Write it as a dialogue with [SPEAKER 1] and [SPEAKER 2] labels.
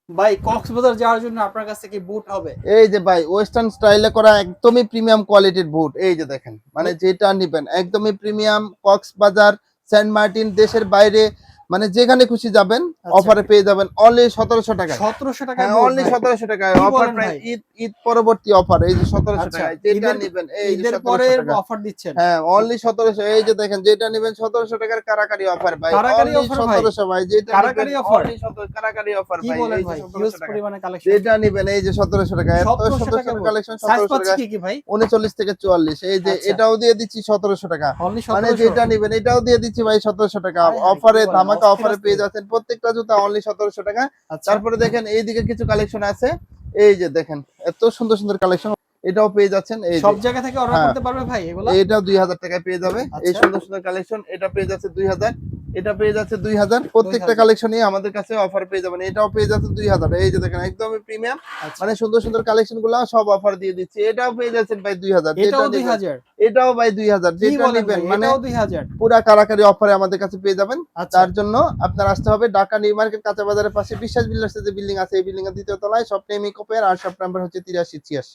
[SPEAKER 1] ভাই কক্সবাজার যাওয়ার জন্য আপনার কাছে কি বুট হবে?
[SPEAKER 2] এই যে ভাই ওয়েস্টার্ন স্টাইলে করা একদমই প্রিমিয়াম কোয়ালিটির বুট, এই যে দেখেন, মানে যেটা নিবেন একদমই প্রিমিয়াম। কক্সবাজার, সেন্ট মার্টিন, দেশের বাইরে মানে যেখানে খুশি যাবেন অফারে পেয়ে যাবেন অনলি 1700 টাকায়।
[SPEAKER 1] 1700 টাকায়
[SPEAKER 2] হ্যাঁ,
[SPEAKER 1] বুট
[SPEAKER 2] অনলি
[SPEAKER 1] ভাই?
[SPEAKER 2] 1700 টাকায়
[SPEAKER 1] কি
[SPEAKER 2] অফার
[SPEAKER 1] বলেন
[SPEAKER 2] প্রাইস।
[SPEAKER 1] ভাই?
[SPEAKER 2] ঈদ পরবর্তী অফার, এই যে 1700
[SPEAKER 1] আচ্ছা,
[SPEAKER 2] টাকায় যেটা
[SPEAKER 1] ঈদের
[SPEAKER 2] নিবেন, এই যে
[SPEAKER 1] ঈদের পরে
[SPEAKER 2] 1700 টাকা।
[SPEAKER 1] অফার দিচ্ছেন?
[SPEAKER 2] হ্যাঁ, অনলি 1700। এই যে দেখেন, যেটা নিবেন 1700 টাকার কারাকারি অফার ভাই,
[SPEAKER 1] কারাকারি
[SPEAKER 2] অনলি
[SPEAKER 1] অফার ভাই?
[SPEAKER 2] 1700 ভাই। যেটা নিবেন
[SPEAKER 1] কারাকারি অফার?
[SPEAKER 2] অনলি 17 কারাকারি অফার
[SPEAKER 1] কি
[SPEAKER 2] ভাই,
[SPEAKER 1] বলেন
[SPEAKER 2] এই যে
[SPEAKER 1] ভাই? হিউজ
[SPEAKER 2] 1700 টাকা।
[SPEAKER 1] পরিমাণে কালেকশন।
[SPEAKER 2] যেটা নিবেন এই যে 1700 টাকা, এত
[SPEAKER 1] 1700
[SPEAKER 2] সুন্দর
[SPEAKER 1] টাকা
[SPEAKER 2] সুন্দর
[SPEAKER 1] বুট।
[SPEAKER 2] কালেকশন
[SPEAKER 1] সাইজ
[SPEAKER 2] 1700
[SPEAKER 1] পাচ্ছি
[SPEAKER 2] টাকা।
[SPEAKER 1] কি কি ভাই?
[SPEAKER 2] 39 থেকে 44, এই যে
[SPEAKER 1] আচ্ছা,
[SPEAKER 2] এটাও দিয়ে দিচ্ছি 1700 টাকা।
[SPEAKER 1] অনলি
[SPEAKER 2] মানে
[SPEAKER 1] 1700?
[SPEAKER 2] যেটা নিবেন এটাও দিয়ে দিচ্ছি ভাই 1700 টাকা
[SPEAKER 1] হায় হায় কি
[SPEAKER 2] অফারে,
[SPEAKER 1] বলেন?
[SPEAKER 2] ধামাকা
[SPEAKER 1] অস্থির,
[SPEAKER 2] অফারে পেয়ে
[SPEAKER 1] অস্থির।
[SPEAKER 2] যাচ্ছেন প্রত্যেকটা জুতা অনলি 1700 টাকা।
[SPEAKER 1] আচ্ছা,
[SPEAKER 2] তারপরে দেখেন এইদিকে কিছু কালেকশন আছে, এই যে দেখেন এত সুন্দর সুন্দর কালেকশন, এটাও পেয়ে যাচ্ছেন। এই
[SPEAKER 1] সব
[SPEAKER 2] যে
[SPEAKER 1] জায়গা থেকে অর্ডার
[SPEAKER 2] হ্যাঁ,
[SPEAKER 1] করতে পারবে ভাই এগুলা?
[SPEAKER 2] এটাও 2000 টাকায় পেয়ে যাবে। এই
[SPEAKER 1] আচ্ছা,
[SPEAKER 2] সুন্দর সুন্দর কালেকশন, এটা পেয়ে যাচ্ছে 2000, এটা পেয়ে যাচ্ছে 2000। প্রত্যেকটা
[SPEAKER 1] 2000।
[SPEAKER 2] কালেকশনই আমাদের কাছে অফার পেয়ে যাবেন। এটাও পেয়ে যাচ্ছে 2000। এই যে দেখেন একদমই প্রিমিয়াম,
[SPEAKER 1] আচ্ছা,
[SPEAKER 2] মানে সুন্দর সুন্দর কালেকশন গুলা সব অফার দিয়ে দিচ্ছি। এটাও পেয়ে যাচ্ছেন ভাই 2000, যেটা
[SPEAKER 1] এটাও
[SPEAKER 2] নিবেন।
[SPEAKER 1] 2000?
[SPEAKER 2] এটাও ভাই 2000,
[SPEAKER 1] কি
[SPEAKER 2] যেটা
[SPEAKER 1] বলেন
[SPEAKER 2] নিবেন
[SPEAKER 1] ভাই?
[SPEAKER 2] মানে
[SPEAKER 1] এটাও 2000?
[SPEAKER 2] পুরা কারাকারি অফারে আমাদের কাছে পেয়ে যাবেন।
[SPEAKER 1] আচ্ছা।
[SPEAKER 2] তার জন্য আপনার আসতে হবে ঢাকা নিউ মার্কেট কাঁচা বাজারের পাশে বিশ্বাস বিল্ডার্স যে বিল্ডিং আছে, এই বিল্ডিং এর দ্বিতীয় তলায়। শপ নেম ইকোপের, আর শপ নাম্বার হচ্ছে 8386।